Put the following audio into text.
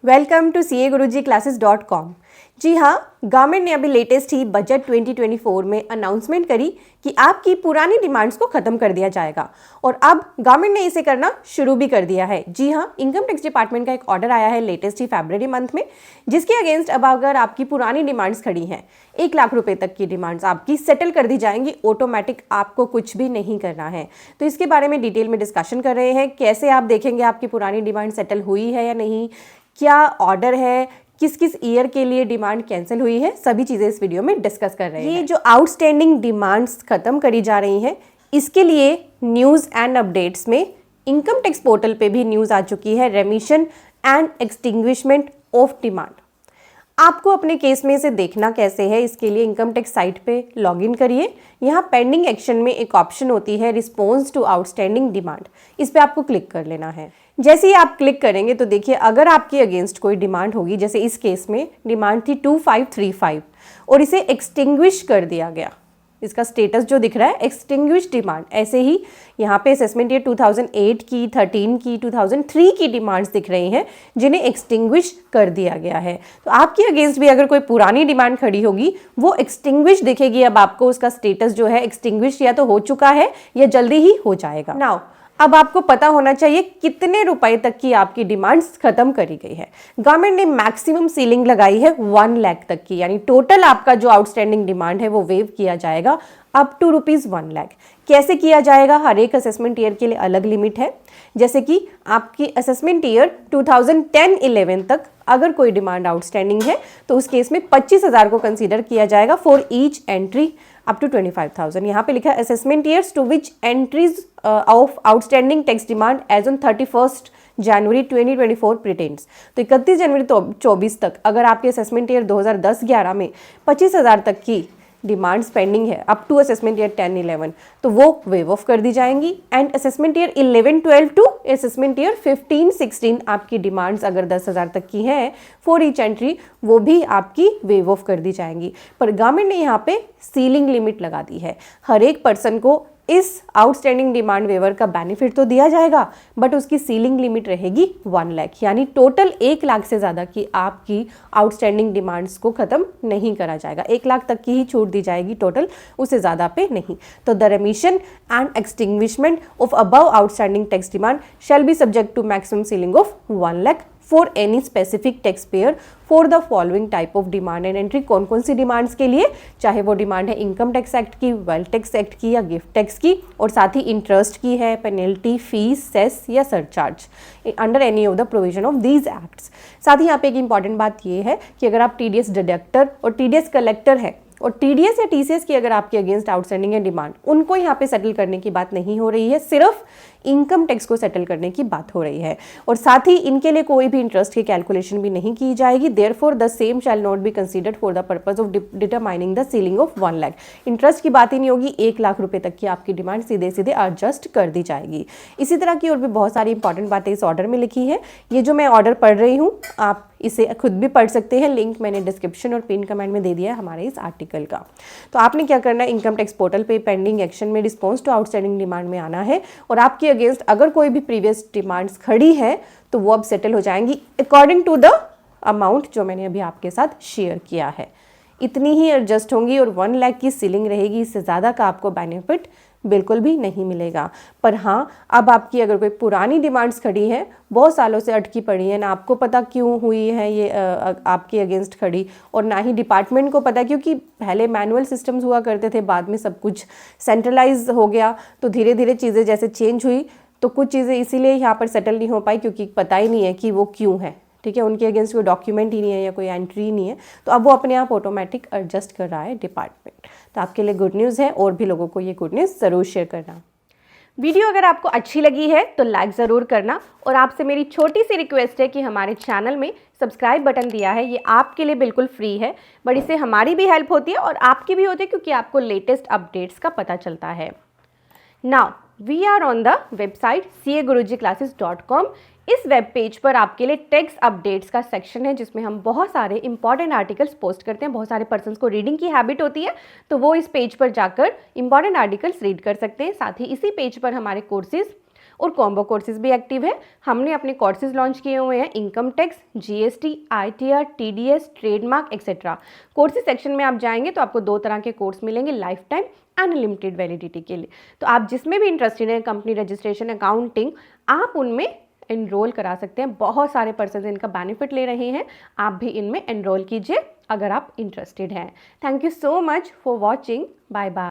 Welcome to CAGurujiClasses.com। जी हाँ, government ने अभी लेटेस्ट ही बजट 2024 में अनाउंसमेंट करी कि आपकी पुरानी डिमांड्स को ख़त्म कर दिया जाएगा और अब गवर्नमेंट ने इसे करना शुरू भी कर दिया है। जी हाँ, इनकम टैक्स डिपार्टमेंट का एक ऑर्डर आया है लेटेस्ट ही फरवरी मंथ में, जिसके अगेंस्ट अब अगर आपकी पुरानी डिमांड्स खड़ी हैं 1 लाख रुपए तक की डिमांड्स आपकी सेटल कर दी जाएंगी ऑटोमेटिक, आपको कुछ भी नहीं करना है। तो इसके बारे में डिटेल में डिस्कशन कर रहे हैं, कैसे आप देखेंगे आपकी पुरानी डिमांड सेटल हुई है या नहीं, क्या ऑर्डर है, किस किस ईयर के लिए डिमांड कैंसिल हुई है, सभी चीज़ें इस वीडियो में डिस्कस कर रहे हैं। ये जो आउटस्टैंडिंग डिमांड्स खत्म करी जा रही हैं, इसके लिए न्यूज़ एंड अपडेट्स में इनकम टैक्स पोर्टल पे भी न्यूज़ आ चुकी है, रेमिशन एंड एक्सटिंग्विशमेंट ऑफ डिमांड। आपको अपने केस में इसे देखना कैसे है, इसके लिए इनकम टैक्स साइट पे लॉगिन करिए। यहाँ पेंडिंग एक्शन में एक ऑप्शन होती है रिस्पॉन्स टू आउटस्टैंडिंग डिमांड, इस पर आपको क्लिक कर लेना है। जैसे ही आप क्लिक करेंगे तो देखिए अगर आपके अगेंस्ट कोई डिमांड होगी, जैसे इस केस में डिमांड थी 2535 और इसे एक्सटिंग्विश कर दिया गया, इसका स्टेटस जो दिख रहा है एक्सटिंग्विश डिमांड। ऐसे ही यहाँ पे असेसमेंट ईयर 2008 की, 13 की, 2003 की डिमांड्स दिख रही हैं जिन्हें एक्सटिंग्विश कर दिया गया है। तो आपके अगेंस्ट भी अगर कोई पुरानी डिमांड खड़ी होगी वो एक्सटिंग्विश दिखेगी। अब आपको उसका स्टेटस जो है एक्सटिंग्विश या तो हो चुका है या जल्दी ही हो जाएगा। नाउ अब आपको पता होना चाहिए कितने रुपए तक की आपकी डिमांड्स खत्म करी गई है। गवर्नमेंट ने मैक्सिमम सीलिंग लगाई है 1 लाख तक की, यानी टोटल आपका जो आउटस्टैंडिंग डिमांड है वो वेव किया जाएगा अप टू ₹1 लाख। कैसे किया जाएगा? हर एक असेसमेंट ईयर के लिए अलग लिमिट है। जैसे कि आपकी असेसमेंट ईयर 2010-11 तक अगर कोई डिमांड आउटस्टैंडिंग है तो उस केस में 25,000 को कंसीडर किया जाएगा for each entry up to 25,000। यहाँ पे लिखा है assessment years to which entries of outstanding tax demand as on 31 January 2024 pertains. तो 31 जनवरी 2024 तक अगर आपके असेसमेंट ईयर 2010-11 में 25,000 तक की डिमांड्स पेंडिंग है अप टू असेसमेंट ईयर 10-11 तो वो वेव ऑफ कर दी जाएंगी। And assessment year 11-12 to assessment year 15-16 आपकी डिमांड्स अगर 10,000 तक की हैं फॉर ईच एंट्री, वो भी आपकी वेव ऑफ कर दी जाएंगी। पर गवर्नमेंट ने यहाँ पे सीलिंग लिमिट लगा दी है। हर एक पर्सन को इस आउटस्टैंडिंग डिमांड वेवर का बेनिफिट तो दिया जाएगा बट उसकी सीलिंग लिमिट रहेगी 1 लाख, यानी टोटल 1 लाख से ज़्यादा की आपकी आउटस्टैंडिंग डिमांड्स को ख़त्म नहीं करा जाएगा। 1 लाख तक की ही छूट दी जाएगी टोटल, उससे ज़्यादा पे नहीं। तो the remission and extinguishment of above outstanding tax demand shall be subject to maximum ceiling of 1 lakh for any specific taxpayer for the following type of demand and entry. कौन कौन सी डिमांड्स के लिए? चाहे वो डिमांड है income tax act की, wealth tax act की या गिफ्ट टैक्स की, और साथ ही इंटरेस्ट की है, पेनल्टी, फीस, सेस या surcharge under any of the provision of these acts. साथ ही यहाँ पे एक इंपॉर्टेंट बात ये है कि अगर आप TDS डिडक्टर और TDS कलेक्टर है और TDS या TCS की अगर आपके अगेंस्ट आउटस्टैंडिंग है डिमांड, उनको यहाँ पे सेटल करने की बात नहीं हो रही है, सिर्फ इनकम टैक्स को सेटल करने की बात हो रही है। और साथ ही इनके लिए कोई भी इंटरेस्ट की कैलकुलेशन भी नहीं की जाएगी। Therefore the same shall not be considered for the purpose of determining the ceiling of 1 lakh. Interest की बात ही नहीं होगी, 1 लाख रुपए तक की आपकी डिमांड सीधे सीधे एडजस्ट कर दी जाएगी। इसी तरह की और भी बहुत सारी इंपॉर्टेंट बातें इस ऑर्डर में लिखी है। ये जो मैं ऑर्डर पढ़ रही हूँ आप इसे खुद भी पढ़ सकते हैं, लिंक मैंने डिस्क्रिप्शन और पिन कमेंट में दे दिया है हमारे इस आर्टिकल का। तो आपने क्या करना है, इनकम टैक्स पोर्टल पे पेंडिंग एक्शन में रिस्पॉन्स टू आउटस्टैंडिंग डिमांड में आना है और आपके अगेंस्ट अगर कोई भी प्रीवियस डिमांड्स खड़ी है तो वो अब सेटल हो जाएंगी अकॉर्डिंग टू द अमाउंट जो मैंने अभी आपके साथ शेयर किया है। इतनी ही एडजस्ट होंगी और 1 लाख की सीलिंग रहेगी, इससे ज़्यादा का आपको बेनिफिट बिल्कुल भी नहीं मिलेगा। पर हाँ, अब आपकी अगर कोई पुरानी डिमांड्स खड़ी हैं, बहुत सालों से अटकी पड़ी है, ना आपको पता क्यों हुई है ये आपके अगेंस्ट खड़ी और ना ही डिपार्टमेंट को पता, क्योंकि पहले मैनुअल सिस्टम्स हुआ करते थे, बाद में सब कुछ सेंट्रलाइज हो गया, तो धीरे धीरे चीज़ें जैसे चेंज हुई तो कुछ चीज़ें इसीलिए यहाँ पर सेटल नहीं हो पाई क्योंकि पता ही नहीं है कि वो क्यों है। ठीक है, उनके अगेंस्ट कोई डॉक्यूमेंट ही नहीं है या कोई एंट्री नहीं है, तो अब वो अपने आप ऑटोमेटिक एडजस्ट कर रहा है डिपार्टमेंट। तो आपके लिए गुड न्यूज़ है और भी लोगों को ये गुड न्यूज़ ज़रूर शेयर करना। वीडियो अगर आपको अच्छी लगी है तो लाइक ज़रूर करना और आपसे मेरी छोटी सी रिक्वेस्ट है कि हमारे चैनल में सब्सक्राइब बटन दिया है, ये आपके लिए बिल्कुल फ्री है, बट इससे हमारी भी हेल्प होती है और आपकी भी होती है क्योंकि आपको लेटेस्ट अपडेट्स का पता चलता है। Now we are on the website CAGurujiClasses.com। इस वेब पेज पर आपके लिए टैक्स अपडेट्स का सेक्शन है जिसमें हम बहुत सारे इंपॉर्टेंट आर्टिकल्स पोस्ट करते हैं। बहुत सारे पर्सन्स को रीडिंग की हैबिट होती है तो वो इस पेज पर जाकर इंपॉर्टेंट आर्टिकल्स रीड कर सकते हैं। साथ ही इसी पेज पर हमारे कोर्सेज और कॉम्बो कोर्सेज भी एक्टिव है। हमने अपने कोर्सेज लॉन्च किए हुए हैं income tax, GST, ITR, TDS, trademark etcetera. Courses section में आप जाएंगे तो आपको 2 तरह के कोर्स मिलेंगे, लाइफ टाइम अनलिमिटेड वैलिडिटी के लिए। तो आप जिसमें भी इंटरेस्टेड हैं, कंपनी रजिस्ट्रेशन, अकाउंटिंग, आप उनमें एनरोल करा सकते हैं। बहुत सारे पर्सन इनका बेनिफिट ले रहे हैं, आप भी इनमें एनरोल कीजिए अगर आप इंटरेस्टेड हैं। Thank you so much for watching. Bye bye.